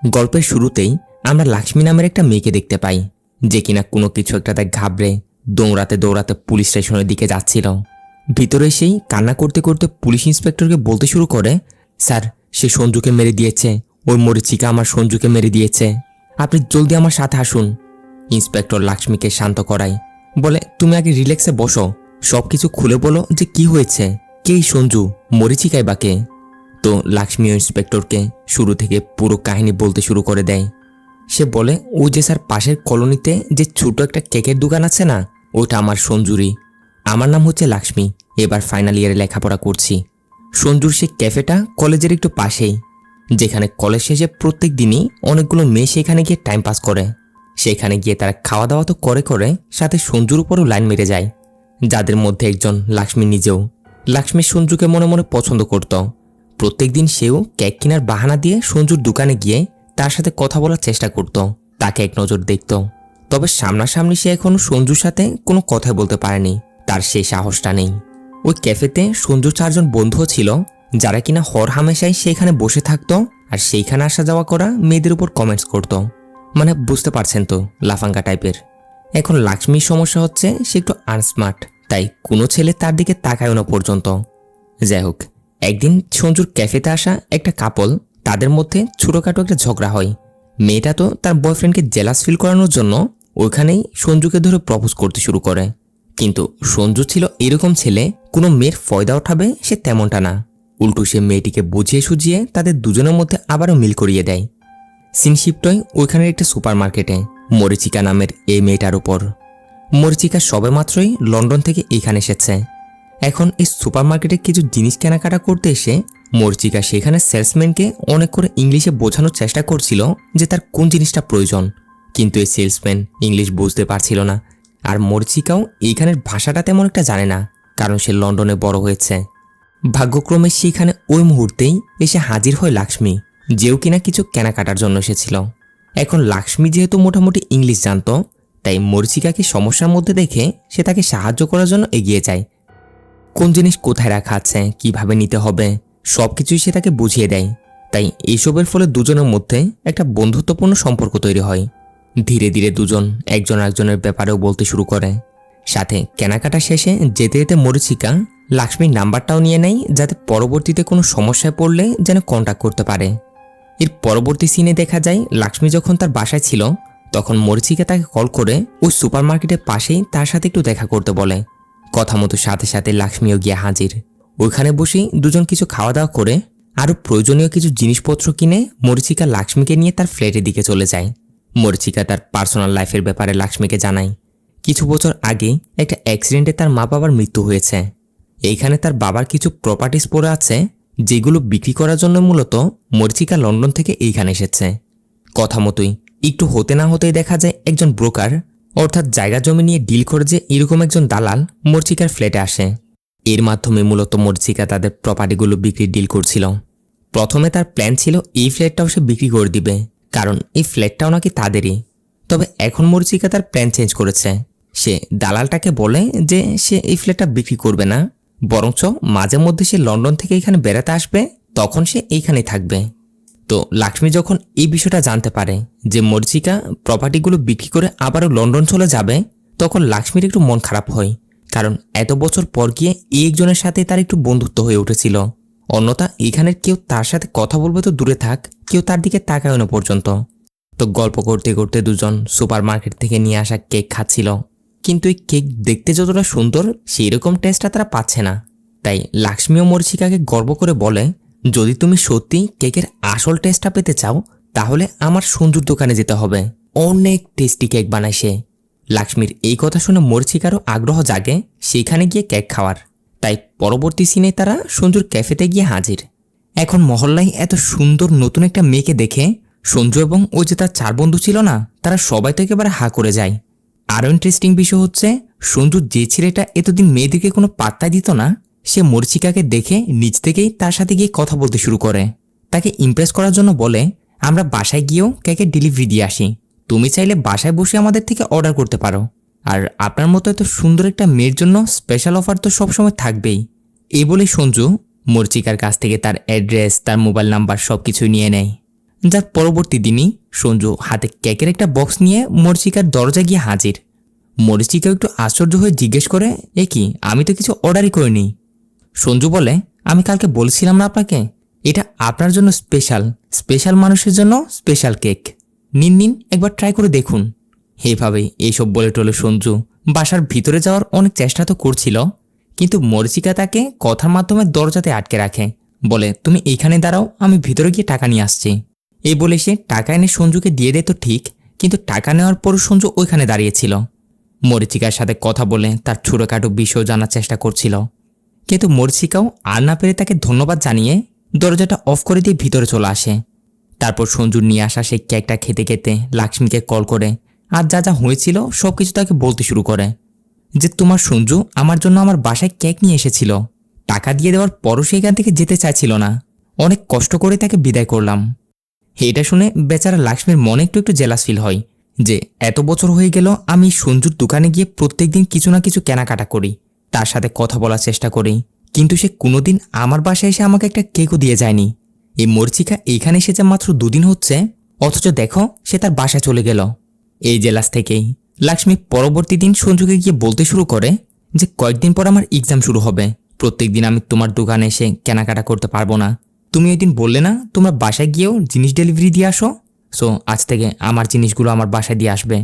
গল্পের শুরুতেই আমরা লাক্ষ্মী নামের একটা মেয়েকে দেখতে পাই, যে কিনা কোনো কিছু একটাতে ঘাবড়ে দৌড়াতে দৌড়াতে পুলিশ স্টেশনের দিকে যাচ্ছিল। ভিতরে সেই কান্না করতে করতে পুলিশ ইন্সপেক্টরকে বলতে শুরু করে, স্যার, সে সঞ্জুকে মেরে দিয়েছে, ওই মরিচিকা আমার সঞ্জুকে মেরে দিয়েছে, আপনি জলদি আমার সাথে আসুন। ইন্সপেক্টর লাক্ষ্মীকে শান্ত করায়, বলে, তুমি আগে রিল্যাক্সে বসো, সব কিছু খুলে বলো যে কি হয়েছে, কে এই সঞ্জু, মরিচিকাই বা কে? তো লাক্ষ্মী ও ইন্সপেক্টরকে শুরু থেকে পুরো কাহিনী বলতে শুরু করে দেয়। সে বলে, ওই যে স্যার পাশের কলোনিতে যে ছোট একটা কেকের দোকান আছে না, ওটা আমার সঞ্জুরই। আমার নাম হচ্ছে লাক্ষ্মী, এবার ফাইনাল ইয়ারে লেখাপড়া করছি। সঞ্জুর সেই ক্যাফেটা কলেজের একটু পাশেই, যেখানে কলেজ শেষে প্রত্যেক দিনই অনেকগুলো মেয়ে সেখানে গিয়ে টাইম পাস করে। সেখানে গিয়ে তারা খাওয়া দাওয়া তো করে করে সাথে সঞ্জুর উপরও লাইন মেরে যায়, যাদের মধ্যে একজন লাক্ষ্মী নিজেও। লাক্ষ্মী সঞ্জুকে মনে মনে পছন্দ করত। প্রত্যেকদিন সেও কেক কেনার বাহানা দিয়ে সঞ্জুর দোকানে গিয়ে তার সাথে কথা বলার চেষ্টা করত, তাকে এক নজর দেখত। তবে সামনাসামনি সে এখনো সঞ্জুর সাথে কোনো কথা বলতে পারেনি, তার সেই সাহসটা নেই। ওই ক্যাফেতে সঞ্জুর 4 জন বন্ধুও ছিল, যারা কিনা হর হামেশাই সেখানে বসে থাকতো আর সেইখানে আসা যাওয়া করা মেয়েদের উপর কমেন্টস করত। মানে বুঝতে পারছেন তো, লাফাঙ্গা টাইপের। এখন লাক্ষ্মীর সমস্যা হচ্ছে সে একটু আনস্মার্ট, তাই কোনো ছেলে তার দিকে তাকায় না পর্যন্ত। যাই হোক, একদিন সঞ্জুর ক্যাফেতে আসা একটা কাপল, তাদের মধ্যে ছোটখাটো একটা ঝগড়া হয়। মেয়েটা তো তার বয়ফ্রেন্ডকে জেলাস ফিল করানোর জন্য ওইখানেই সঞ্জুকে ধরে প্রপোজ করতে শুরু করে। কিন্তু সঞ্জু ছিল এরকম ছেলে, কোনো মেয়ের ফয়দা ওঠাবে সে তেমনটা না। উল্টো সে মেয়েটিকে বুঝিয়ে সুঝিয়ে তাদের দুজনের মধ্যে আবারও মিল করিয়ে দেয়। সিনশিফট হয় ওইখানের একটা সুপার মার্কেটে মরিচিকা নামের এই মেয়েটার উপর। মরিচিকা সবেমাত্রই লন্ডন থেকে এখানে এসেছে। এখন এই সুপার মার্কেটে কিছু জিনিস কেনাকাটা করতে এসে মরিচিকা সেখানে সেলসম্যানকে অনেক করে ইংলিশে বোঝানোর চেষ্টা করছিল যে তার কোন জিনিসটা প্রয়োজন, কিন্তু এই সেলসম্যান ইংলিশ বুঝতে পারছিল না। আর মরিচিকাও এইখানের ভাষাটা তেমন একটা জানে না, কারণ সে লন্ডনে বড় হয়েছে। ভাগ্যক্রমে সেখানে ওই মুহূর্তেই এসে হাজির হয় লাক্ষ্মী, যেও কিনা কিছু কেনাকাটার জন্য এসেছিল। এখন লাক্ষ্মী যেহেতু মোটামুটি ইংলিশ জানত, তাই মরিচিকাকে সমস্যার মধ্যে দেখে সে তাকে সাহায্য করার জন্য এগিয়ে যায়। কোন জিনিস কোথায় রাখা আছে, কিভাবে নিতে হবে, সবকিছুই সে তাকে বুঝিয়ে দেয়। তাই এইসবের ফলে দুজনের মধ্যে একটা বন্ধুত্বপূর্ণ সম্পর্ক তৈরি হয়। ধীরে ধীরে দুজন একজন আরেকজনের ব্যাপারেও বলতে শুরু করে। সাথে কেনাকাটা শেষে যেতে যেতে মরিচিকা লাক্ষ্মীর নাম্বারটাও নিয়ে নেয়, যাতে পরবর্তীতে কোনো সমস্যায় পড়লে যেন কন্ট্যাক্ট করতে পারে। এর পরবর্তী সিনে দেখা যায় লাক্ষ্মী যখন তার বাসায় ছিল, তখন মরিচিকা তাকে কল করে ওই সুপার মার্কেটের পাশেই তার সাথে একটু দেখা করতে বলে। কথা মতো সাথে সাথে লাক্ষ্মীও গিয়ে হাজির। ওইখানে বসেই দুজন কিছু খাওয়া দাওয়া করে আরও প্রয়োজনীয় কিছু জিনিসপত্র কিনে মরিচিকা লাক্ষ্মীকে নিয়ে তার ফ্ল্যাটের দিকে চলে যায়। মরিচিকা তার পার্সোনাল লাইফের ব্যাপারে লাক্ষ্মীকে জানায়। কিছু বছর আগে একটা অ্যাক্সিডেন্টে তার মা বাবার মৃত্যু হয়েছে। এইখানে তার বাবার কিছু প্রপার্টিস পড়ে আছে, যেগুলো বিক্রি করার জন্য মূলত মরিচিকা লন্ডন থেকে এইখানে এসেছে। কথা মতোই একটু হতে না হতেই দেখা যায় একজন ব্রোকার, অর্থাৎ জায়গা জমি নিয়ে ডিল করে যে এরকম একজন দালাল মরিচিকার ফ্ল্যাটে আসে। এর মাধ্যমে মূলত মরিচিকা তাদের প্রপার্টিগুলো বিক্রির ডিল করছিল। প্রথমে তার প্ল্যান ছিল এই ফ্ল্যাটটাও সে বিক্রি করে দিবে, কারণ এই ফ্ল্যাটটাও নাকি তাদেরই। তবে এখন মরিচিকা তার প্ল্যান চেঞ্জ করেছে। সে দালালটাকে বলে যে সে এই ফ্ল্যাটটা বিক্রি করবে না, বরঞ্চ মাঝে মধ্যে সে লন্ডন থেকে এখানে বেড়াতে আসবে, তখন সে এইখানেই থাকবে। তো লাক্ষ্মী যখন এই বিষয়টা জানতে পারে যে মরিচিকা প্রপার্টিগুলো বিক্রি করে আবারও লন্ডন চলে যাবে, তখন লাক্ষ্মীর একটু মন খারাপ হয়, কারণ এত বছর পর গিয়ে এই একজনের সাথে তার একটু বন্ধুত্ব হয়ে উঠেছিল। অন্যথা এখানের কেউ তার সাথে কথা বলবে তো দূরে থাক, কেউ তার দিকে তাকায় না পর্যন্ত। তো গল্প করতে করতে দুজন সুপার মার্কেট থেকে নিয়ে আসা কেক খাচ্ছিল, কিন্তু এই কেক দেখতে যতটা সুন্দর সেই রকম টেস্টটা তারা পাচ্ছে না। তাই লাক্ষ্মী ও মরিচিকাকে গর্ব করে বলে, যদি তুমি সত্যি কেকের আসল টেস্টটা পেতে চাও, তাহলে আমার সঞ্জুর দোকানে যেতে হবে, অনেক টেস্টি কেক বানায় সে। লাক্ষ্মীর এই কথা শুনে মরিচিকারও আগ্রহ জাগে সেখানে গিয়ে কেক খাওয়ার। তাই পরবর্তী সিনে তারা সঞ্জুর ক্যাফেতে গিয়ে হাজির। এখন মহল্লায় এত সুন্দর নতুন একটা মেয়েকে দেখে সঞ্জু এবং ওই যে তার 4 বন্ধু ছিল না, তারা সবাই তো একেবারে হা করে যায়। আরও ইন্টারেস্টিং বিষয় হচ্ছে, সঞ্জু যে ছেলেটা এতদিন মেয়েদেরকে কোনো পাত্তা দিত না, সে মরিচিকাকে দেখে নিজ থেকেই তার সাথে গিয়ে কথা বলতে শুরু করে। তাকে ইমপ্রেস করার জন্য বলে, আমরা বাসায় গিয়েও কেকের ডেলিভারি দিয়ে আসি, তুমি চাইলে বাসায় বসে আমাদের থেকে অর্ডার করতে পারো। আর আপনার মতো এত সুন্দর একটা মেয়ের জন্য স্পেশাল অফার তো সবসময় থাকবেই। এই বলে সঞ্জু মরিচিকার কাছ থেকে তার অ্যাড্রেস, তার মোবাইল নাম্বার সব কিছুই নিয়ে নেয়। যার পরবর্তী দিনই সঞ্জু হাতে কেকের একটা বক্স নিয়ে মরিচিকার দরজা গিয়ে হাজির। মরিচিকা একটু আশ্চর্য হয়ে জিজ্ঞেস করে, এ কি, আমি তো কিছু অর্ডারই করিনি। সঞ্জু বলে, আমি কালকে বলছিলাম না আপনাকে, এটা আপনার জন্য স্পেশাল, স্পেশাল মানুষের জন্য স্পেশাল কেক। নিন নিন, একবার ট্রাই করে দেখুন। এইভাবেই এইসব বলে টলে সঞ্জু বাসার ভিতরে যাওয়ার অনেক চেষ্টা তো করছিল, কিন্তু মরিচিকা তাকে কথার মাধ্যমে দরজাতে আটকে রাখে। বলে, তুমি এইখানে দাঁড়াও, আমি ভিতরে গিয়ে টাকা নিয়ে আসছি। এই বলে সে টাকা এনে সঞ্জুকে দিয়ে দেয় তো ঠিক, কিন্তু টাকা নেওয়ার পরও সঞ্জু ওইখানে দাঁড়িয়েছিল। মরিচিকার সাথে কথা বলে তার ছোটখাটো বিষয় জানার চেষ্টা করছিল, কিন্তু মরিচিকাও আর না পেরে তাকে ধন্যবাদ জানিয়ে দরজাটা অফ করে দিয়ে ভিতরে চলে আসে। তারপর সঞ্জুর নিয়ে আসা সেই কেকটা খেতে খেতে লাক্ষ্মীকে কল করে আর যা যা হয়েছিল সবকিছু তাকে বলতে শুরু করে, যে তোমার সঞ্জু আমার জন্য আমার বাসায় কেক নিয়ে এসেছিল, টাকা দিয়ে দেওয়ার পরও সেখান থেকে যেতে চাইছিল না, অনেক কষ্ট করে তাকে বিদায় করলাম। এটা শুনে বেচারা লাক্ষ্মীর মনে একটু একটু জেলাস ফিল হয়, যে এত বছর হয়ে গেল আমি সঞ্জুর দোকানে গিয়ে প্রত্যেকদিন কিছু না কিছু কেনাকাটা করি, তার সাথে কথা বলার চেষ্টা করি, কিন্তু সে কোনোদিন আমার বাসায় এসে আমাকে একটা কেকও দিয়ে যায়নি। এই মরিচিকা এইখানে এসেছে মাত্র 2 দিন হচ্ছে, অথচ দেখো সে তার বাসায় চলে গেল। এই জেলাস থেকেই লাক্ষ্মী পরবর্তী দিন সঞ্জুকে গিয়ে বলতে শুরু করে, যে কয়েকদিন পর আমার এক্সাম শুরু হবে, প্রত্যেকদিন আমি তোমার দোকানে এসে কেনাকাটা করতে পারবো না। তুমি ওই দিন বললে না তোমরা বাসায় গিয়েও জিনিস ডেলিভারি দিয়ে আসো, সো আজ থেকে আমার জিনিসগুলো আমার বাসায় দিয়ে আসবে।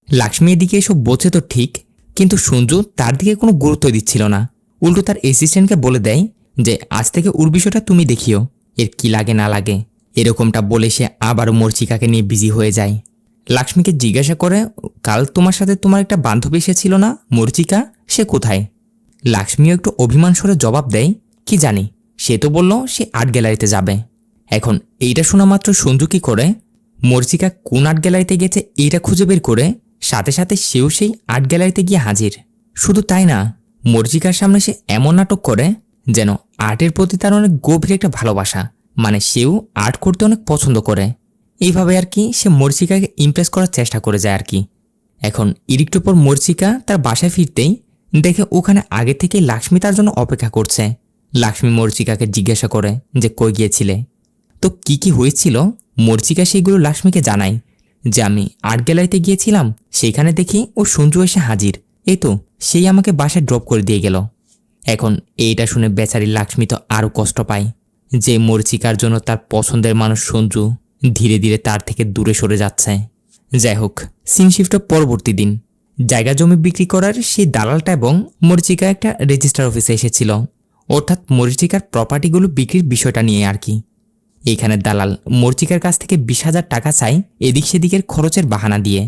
লাক্ষ্মী এদিকে এসব বোঝে তো ঠিক, কিন্তু সঞ্জু তার দিকে কোনো গুরুত্ব দিচ্ছিল না, উল্টো তার অ্যাসিস্ট্যান্টকে বলে দেয় যে আজ থেকে ওর বিষয়টা তুমি দেখিও, এর কি লাগে না লাগে। এরকমটা বলে সে আবারও মরিচিকাকে নিয়ে বিজি হয়ে যায়। লাক্ষ্মীকে জিজ্ঞাসা করে, কাল তোমার সাথে তোমার একটা বান্ধবী এসেছিল না মরিচিকা, সে কোথায়? লাক্ষ্মীও একটু অভিমান স্বরে জবাব দেয়, কি জানি, সে তো বলল সে আর্ট গ্যালারিতে যাবে। এখন এইটা শোনা মাত্র সঞ্জু কি করে, মরিচিকা কোন আর্ট গ্যালারিতে গেছে এইটা খুঁজে বের করে সাথে সাথে সেও সেই আর্ট গ্যালারিতে গিয়ে হাজির। শুধু তাই না, মরিচিকার সামনে সে এমন নাটক করে যেন আর্টের প্রতি তার অনেক গভীর একটা ভালোবাসা, মানে সেও আর্ট করতে অনেক পছন্দ করে। এইভাবে আর কি সে মরিচিকাকে ইমপ্রেস করার চেষ্টা করে যায় আর কি। এখন একটু পর মরিচিকা তার বাসায় ফিরতেই দেখে ওখানে আগে থেকে লাক্ষ্মী তার জন্য অপেক্ষা করছে। লাক্ষ্মী মরিচিকাকে জিজ্ঞাসা করে যে কই গিয়েছিলে, তো কি কি হয়েছিল। মরিচিকা সেইগুলো লাক্ষ্মীকে জানায়, যে আমি আর্ট গ্যালারিতে গিয়েছিলাম, সেইখানে দেখি ও সঞ্জু এসে হাজির, এই তো সেই আমাকে বাসায় ড্রপ করে দিয়ে গেল। এখন এইটা শুনে বেচারি লাক্ষ্মী তো আরও কষ্ট পায়, যে মরিচিকার জন্য তার পছন্দের মানুষ সঞ্জু ধীরে ধীরে তার থেকে দূরে সরে যাচ্ছে। যাই হোক, সিন শিফট পরবর্তী দিন জায়গা জমি বিক্রি করার সেই দালালটা এবং মরিচিকা একটা রেজিস্টার অফিসে এসেছিল, অর্থাৎ মরিচিকার প্রপার্টিগুলো বিক্রির বিষয়টা নিয়ে আর কি। এইখানে দালাল মরিচিকার কাছ থেকে 20,000 টাকা চাই এদিক সেদিকের খরচের বাহানা দিয়ে।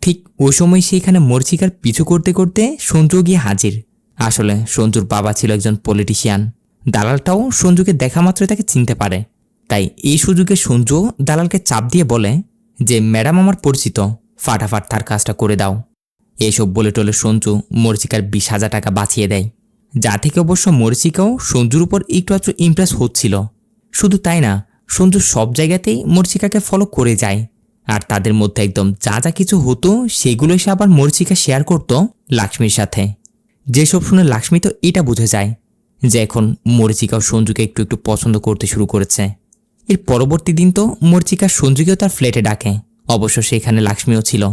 ঠিক ওই সময় সেইখানে মরিচিকার পিছু করতে করতে সঞ্জু গিয়ে হাজির। আসলে সঞ্জুর বাবা ছিল একজন পলিটিশিয়ান, দালালটাও সঞ্জুকে দেখা মাত্রই তাকে চিনতে পারে, তাই এই সুযোগে সঞ্জু দালালকে চাপ দিয়ে বলে যে ম্যাডাম আমার পরিচিত, ফাটাফাট তার কাজটা করে দাও। এসব বলে টলে সঞ্জু মরিচিকার 20,000 টাকা বাঁচিয়ে দেয়, যা থেকে অবশ্য মরিচিকাও সঞ্জুর উপর একটু একটু ইমপ্রেস হচ্ছিল। শুধু তাই না, সঞ্জু সব জায়গাতেই মরিচিকাকে ফলো করে যায়, আর তাদের মধ্যে একদম যা যা কিছু হতো সেগুলো সে আবার মরিচিকা শেয়ার করত লাক্ষ্মীর সাথে। যেসব শুনে লাক্ষ্মী তো এটা বুঝে যায় যে এখন মরিচিকাও সঞ্জুকে একটু একটু পছন্দ করতে শুরু করেছে। এর পরবর্তী দিন তো মরিচিকা সঞ্জুকেও তার ফ্ল্যাটে ডাকে, অবশ্য সেখানে লাক্ষ্মীও ছিল।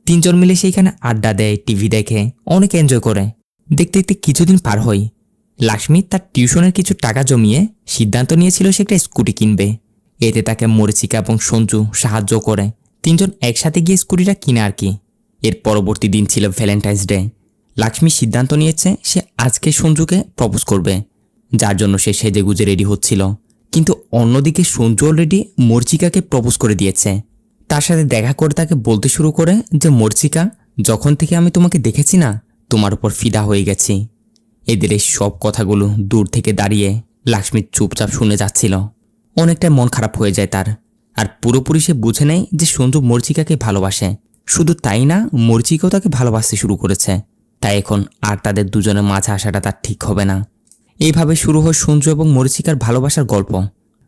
3 জন মিলে সেইখানে আড্ডা দেয়, টিভি দেখে, অনেক এনজয় করে। দেখতে দেখতে কিছুদিন পার হয়। লাক্ষ্মী তার টিউশনের কিছু টাকা জমিয়ে সিদ্ধান্ত নিয়েছিল সে একটা স্কুটি কিনবে। এতে তাকে মরিচিকা এবং সঞ্জু সাহায্য করে 3 জন একসাথে গিয়ে স্কুটিটা কিনে আর কি। এর পরবর্তী দিন ছিল ভ্যালেন্টাইন্স ডে। লাক্ষ্মী সিদ্ধান্ত নিয়েছে সে আজকে সঞ্জুকে প্রপোজ করবে, যার জন্য সে সেজেগুজে রেডি হচ্ছিল। কিন্তু অন্যদিকে সঞ্জু অলরেডি মরিচিকাকে প্রপোজ করে দিয়েছে। তার সাথে দেখা করে তাকে বলতে শুরু করে যে মরিচিকা, যখন থেকে আমি তোমাকে দেখেছি না, তোমার উপর ফিদা হয়ে গেছি। এদের এই সব কথাগুলো দূর থেকে দাঁড়িয়ে লাক্ষ্মী চুপচাপ শুনে যাচ্ছিল। অনেকটা মন খারাপ হয়ে যায় তার, আর পুরোপুরি সে বুঝে নেয় যে সঞ্জু মরিচিকাকে ভালোবাসে। শুধু তাই না, মরিচিকাও তাকে ভালোবাসতে শুরু করেছে। তাই এখন আর তাদের দুজনের মাঝে আসাটা তার ঠিক হবে না। এইভাবে শুরু হয় সঞ্জু এবং মরিচিকার ভালোবাসার গল্প।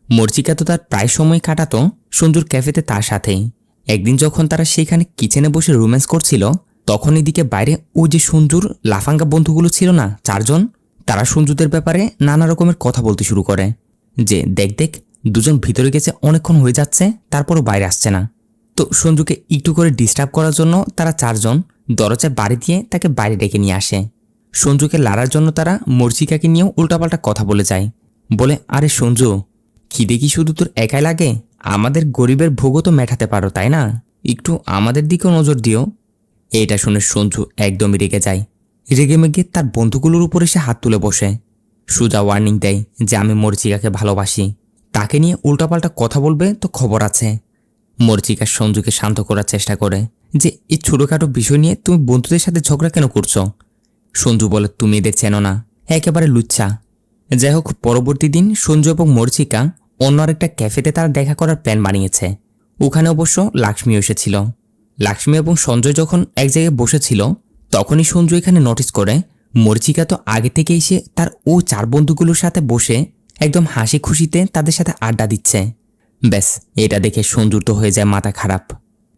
মরিচিকা তো তার প্রায় সময় কাটাতো সঞ্জুর ক্যাফেতে তার সাথেই। একদিন যখন তারা সেখানে কিচেনে বসে রোম্যান্স করছিল, তখন এদিকে বাইরে ওই যে সঞ্জুর লাফাঙ্গা বন্ধুগুলো ছিল না 4 জন, তারা সঞ্জুদের ব্যাপারে নানা রকমের কথা বলতে শুরু করে, যে দেখ দেখ দুজন ভিতরে গেছে, অনেকক্ষণ হয়ে যাচ্ছে, তারপরও বাইরে আসছে না। তো সঞ্জুকে একটু করে ডিস্টার্ব করার জন্য তারা চারজন দরজায় বাড়ি দিয়ে তাকে বাইরে ডেকে নিয়ে আসে। সঞ্জুকে লাড়ার জন্য তারা মর্জিকাকে নিয়েও উল্টাপাল্টা কথা বলে যায়। বলে, আরে সঞ্জু, খিদে কি শুধু তোর একাই লাগে? আমাদের গরিবের ভোগও তো মেটাতে পারো, তাই না? একটু আমাদের দিকেও নজর দিও। এটা শুনে সঞ্জু একদমই রেগে যায়। রেগে মেগে তার বন্ধুগুলোর উপরে সে হাত তুলে বসে। সুজা ওয়ার্নিং দেয় যে আমি মর্জিকাকে ভালোবাসি, তাকে নিয়ে উল্টাপাল্টা কথা বলবে তো খবর আছে। মর্জিকা সঞ্জুকে শান্ত করার চেষ্টা করে যে এই ছোটোখাটো বিষয় নিয়ে তুমি বন্ধুদের সাথে ঝগড়া কেন করছো। সঞ্জু বলে, তুমি এদের চেনো না, একেবারে লুচ্চা। যাই হোক, পরবর্তী দিন সঞ্জু এবং মর্জিকা অন্য আরেকটা ক্যাফেতে তারা দেখা করার প্ল্যান বানিয়েছে। ওখানে অবশ্য লাক্ষ্মী এসেছিল। লাক্ষ্মী এবং সঞ্জয় যখন এক জায়গায় বসেছিল তখনই সঞ্জু এখানে নোটিস করে মর্জিকা তো আগে থেকে এসে তার ও চার বন্ধুগুলোর সাথে বসে একদম হাসি খুশিতে তাদের সাথে আড্ডা দিচ্ছে। ব্যাস, এটা দেখে সঞ্জুর তো হয়ে যায় মাথা খারাপ।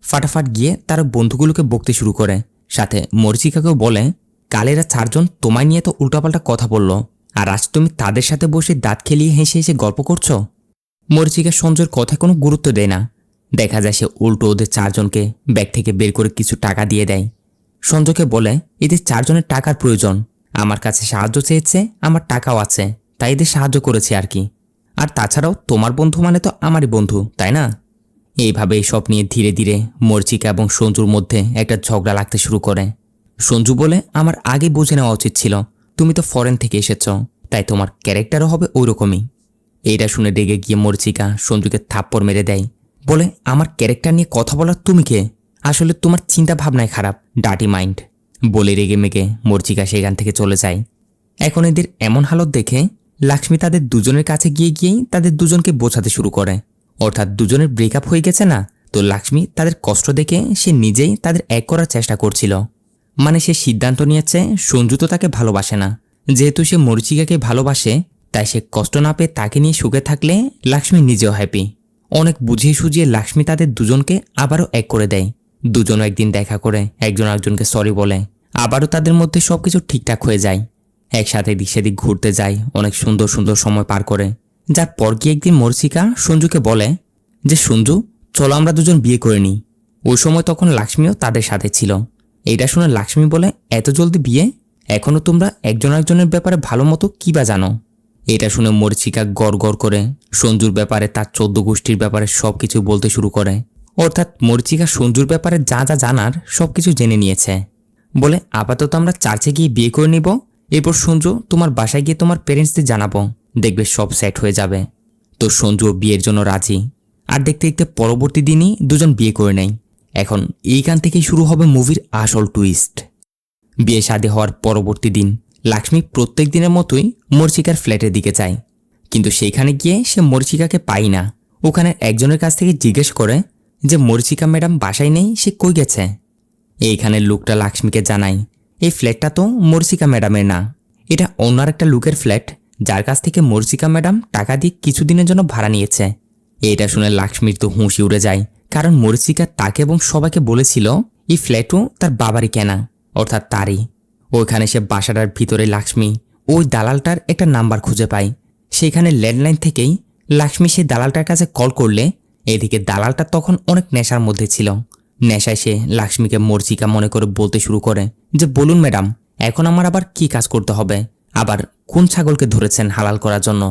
ফাটাফাট গিয়ে তার বন্ধুগুলোকে বকতে শুরু করে, সাথে মর্জিকাকেও বলে, কালেরা চারজন তোমায় নিয়ে তো উল্টাপাল্টা কথা বললো, আর আজ তুমি তাদের সাথে বসে দাঁত খেলিয়ে হেসে হেসে গল্প করছো। মর্জিকা সঞ্জয়ের কথায় কোনো গুরুত্ব দেয় না। দেখা যায় সে উল্টো ওদের চারজনকে ব্যাগ থেকে বের করে কিছু টাকা দিয়ে দেয়। সঞ্জয়কে বলে, এদের চারজনের টাকার প্রয়োজন, আমার কাছে সাহায্য চেয়েছে, আমার টাকাও আছে, তাই এদের সাহায্য করেছি আর কি। আর তাছাড়াও তোমার বন্ধু মানে তো আমারই বন্ধু, তাই না? এইভাবে সব নিয়ে ধীরে ধীরে মর্জিকা এবং সঞ্জুর মধ্যে একটা ঝগড়া লাগতে শুরু করে। সঞ্জু বলে, আমার আগে বুঝে নেওয়া উচিত ছিল, তুমি তো ফরেন থেকে এসেছ, তাই তোমার ক্যারেক্টারও হবে ওই রকমই। এইটা শুনে রেগে গিয়ে মর্জিকা সঞ্জুকে থাপ্পড় মেরে দেয়। বলে, আমার ক্যারেক্টার নিয়ে কথা বলার তুমি কে? আসলে তোমার চিন্তা ভাবনায় খারাপ, ডার্টি মাইন্ড। বলে রেগে মেগে মর্জিকা সেখান থেকে চলে যায়। এখন এদের এমন হালত দেখে লাক্ষ্মী তাদের দুজনের কাছে গিয়েই তাদের দুজনকে বোঝাতে শুরু করে। অর্থাৎ দুজনের ব্রেকআপ হয়ে গেছে না, তো লাক্ষ্মী তাদের কষ্ট দেখে সে নিজেই তাদের এক করার চেষ্টা করছিল। মানে সে সিদ্ধান্ত নিয়েছে সঞ্জু তো তাকে ভালোবাসে না, যেহেতু সে মর্জিকাকে ভালোবাসে, তাই সে কষ্ট না পেয়ে তাকে নিয়ে সুখে থাকলে লাক্ষ্মী নিজেও হ্যাপি। অনেক বুঝিয়ে সুঝিয়ে লাক্ষ্মী তাদের দুজনকে আবারও এক করে দেয়। দুজনও একদিন দেখা করে একজন আরেকজনকে সরি বলে, আবারও তাদের মধ্যে সবকিছু ঠিকঠাক হয়ে যায়। একসাথে দিক সেদিক ঘুরতে যায়, অনেক সুন্দর সুন্দর সময় পার করে। যার পর গিয়ে একদিন মর্জিকা সঞ্জুকে বলে যে, সঞ্জু, চলো আমরা দুজন বিয়ে করে নিই। ওই সময় তখন লাক্ষ্মীও তাদের সাথে ছিল। এইটা শুনে লাক্ষ্মী বলে, এত জলদি বিয়ে? এখনও তোমরা একজন আরেকজনের ব্যাপারে ভালো মতো কী বা জানো? এটা শুনে মর্জিকা গড় গড় করে সঞ্জুর ব্যাপারে, তার 14 গোষ্ঠীর ব্যাপারে সবকিছু বলতে শুরু করে। অর্থাৎ মর্জিকা সঞ্জুর ব্যাপারে যা যা জানার সবকিছু জেনে নিয়েছে। বলে, আপাতত আমরা চার্চে গিয়ে বিয়ে করে নিব, এরপর সঞ্জু তোমার বাসায় গিয়ে তোমার পেরেন্টসদের জানাবো, দেখবে সব সেট হয়ে যাবে। তো সঞ্জু বিয়ের জন্য রাজি। আর দেখতে দেখতে পরবর্তী দিনই দুজন বিয়ে করে নেয়। এখন এইখান থেকেই শুরু হবে মুভির আসল টুইস্ট। বিয়ে শাদী হওয়ার পরবর্তী দিন লাক্ষ্মী প্রত্যেক দিনের মতোই মর্জিকার ফ্ল্যাটের দিকে যায়, কিন্তু সেইখানে গিয়ে সে মর্জিকাকে পায় না। ওখানে একজনের কাছ থেকে জিজ্ঞেস করে যে মর্জিকা ম্যাডাম বাসায় নেই, সে কই গেছে। এইখানের লোকটা লাক্ষ্মীকে জানায়, এই ফ্ল্যাটটা তো মর্জিকা ম্যাডামের না, এটা অন্য একটা লোকের ফ্ল্যাট, যার কাছ থেকে মর্জিকা ম্যাডাম টাকা দিয়ে কিছুদিনের জন্য ভাড়া নিয়েছে। এটা শুনে লাক্ষ্মীর তো হুঁশি উড়ে যায়, কারণ মর্জিকা তাকে এবং সবাইকে বলেছিল এই ফ্ল্যাটও তার বাবারই কেনা, অর্থাৎ তারই। ওইখানে সে বাসাটার ভিতরে লাক্ষ্মী ওই দালালটার একটা নাম্বার খুঁজে পায়। সেখানে ল্যান্ডলাইন থেকেই লাক্ষ্মী সেই দালালটার কাছে কল করলে এদিকে দালালটা তখন অনেক নেশার মধ্যে ছিল। নেশায় সে লাক্ষ্মীকে মর্জিকা মনে করে বলতে শুরু করে যে, বলুন ম্যাডাম, এখন আমার আবার কি কাজ করতে হবে, আবার কোন ছাগলকে ধরেছেন হালাল করার জন্য।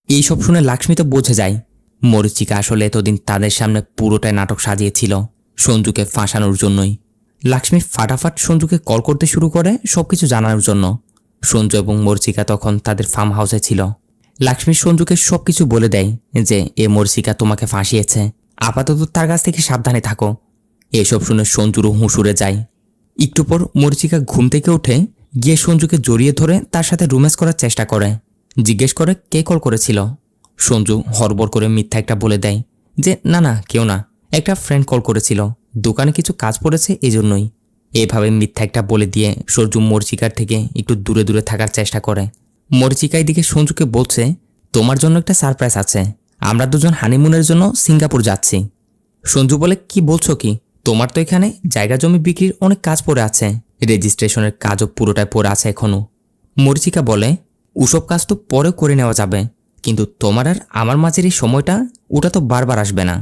এইসব শুনে লাক্ষ্মী তো বুঝে যায় মর্জিকা আসলে এতদিন তাদের সামনে পুরোটাই নাটক সাজিয়েছিল সঞ্জুকে ফাঁসানোর জন্যই। লাক্ষ্মী ফাটাফাট সঞ্জুকে কল করতে শুরু করে সবকিছু জানানোর জন্য। সঞ্জু এবং মর্জিকা তখন তাদের ফার্ম হাউসে ছিল। লাক্ষ্মী সঞ্জুকে সবকিছু বলে দেয় যে এ মর্জিকা তোমাকে ফাঁসিয়েছে, আপাতত তার কাছ থেকে সাবধানে থাকো। এসব শুনে সঞ্জুরও হুঁশ উড়ে যায়। একটু পর মর্জিকা ঘুম থেকে উঠে গিয়ে সঞ্জুকে জড়িয়ে ধরে তার সাথে রোম্যান্স করার চেষ্টা করে। জিজ্ঞেস করে কে কল করেছিল। সঞ্জু হড়বড় করে মিথ্যা একটা বলে দেয় যে না না, কেউ না, একটা ফ্রেন্ড কল করেছিল, দোকানে কিছু কাজ পড়েছে এজন্যই। এভাবে মিথ্যা একটা বলে দিয়ে সঞ্জু মর্জিকার থেকে একটু দূরে দূরে থাকার চেষ্টা করে। মর্জিকার দিকে সঞ্জুকে বলছে, তোমার জন্য একটা সারপ্রাইজ আছে, আমরা দুজন হানিমুনের জন্য সিঙ্গাপুর যাচ্ছি। সঞ্জু বলে, কি বলছো কি, তোমার তো এখানে জায়গা জমি বিক্রির অনেক কাজ পড়ে আছে, রেজিস্ট্রেশনের কাজও পুরোটাই পড়ে আছে এখনো। মর্জিকা বলে, ওসব কাজ তো পরে করে নেওয়া যাবে, কিন্তু তোমার আর আমার মাঝের এই সময়টা ওটা তো বারবার আসবে না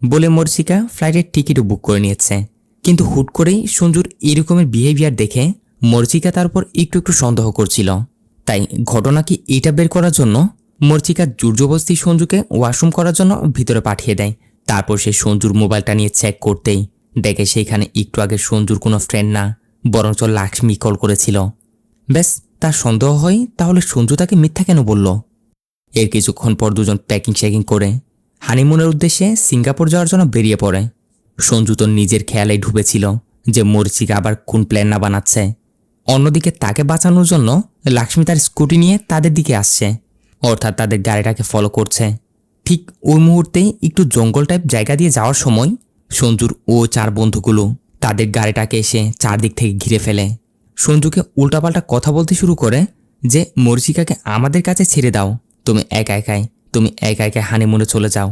বলে মরিচিকা ফ্লাইটের টিকিটও বুক করে নিয়েছে। কিন্তু হুট করেই সঞ্জুর এরকমের বিহেভিয়ার দেখে মরিচিকা তার উপর একটু একটু সন্দেহ করছিল। তাই ঘটনা কি এটা বের করার জন্য মরিচিকা জোরজবস্তি সঞ্জুকে ওয়াশরুম করার জন্য ভিতরে পাঠিয়ে দেয়। তারপর সে সঞ্জুর মোবাইলটা নিয়ে চেক করতেই দেখে সেখানে একটু আগে সঞ্জুর কোনো ফ্রেন্ড না, বরঞ্চ লাক্ষ্মী কল করেছিল। ব্যাস, তার সন্দেহ হয় তাহলে সঞ্জু তাকে মিথ্যা কেন বলল। এর কিছুক্ষণ পর দুজন প্যাকিং শ্যাকিং করে হানিমুনের উদ্দেশ্যে সিঙ্গাপুর যাওয়ার জন্য বেরিয়ে পড়ে। সঞ্জু তো নিজের খেয়ালেই ডুবেছিল যে মরিচিকা আবার কোন প্ল্যান না বানাচ্ছে। অন্যদিকে তাকে বাঁচানোর জন্য লাক্ষ্মী তার স্কুটি নিয়ে তাদের দিকে আসছে, অর্থাৎ তাদের গাড়িটাকে ফলো করছে। ঠিক ওই মুহূর্তেই একটু জঙ্গল টাইপ জায়গা দিয়ে যাওয়ার সময় সঞ্জুর ও 4 বন্ধুগুলো তাদের গাড়িটাকে এসে চারদিক থেকে ঘিরে ফেলে। সঞ্জুকে উল্টাপাল্টা কথা বলতে শুরু করে যে মরিচিকাকে আমাদের কাছে ছেড়ে দাও, তুমি একা একাই হানিমুনে চলে যাও।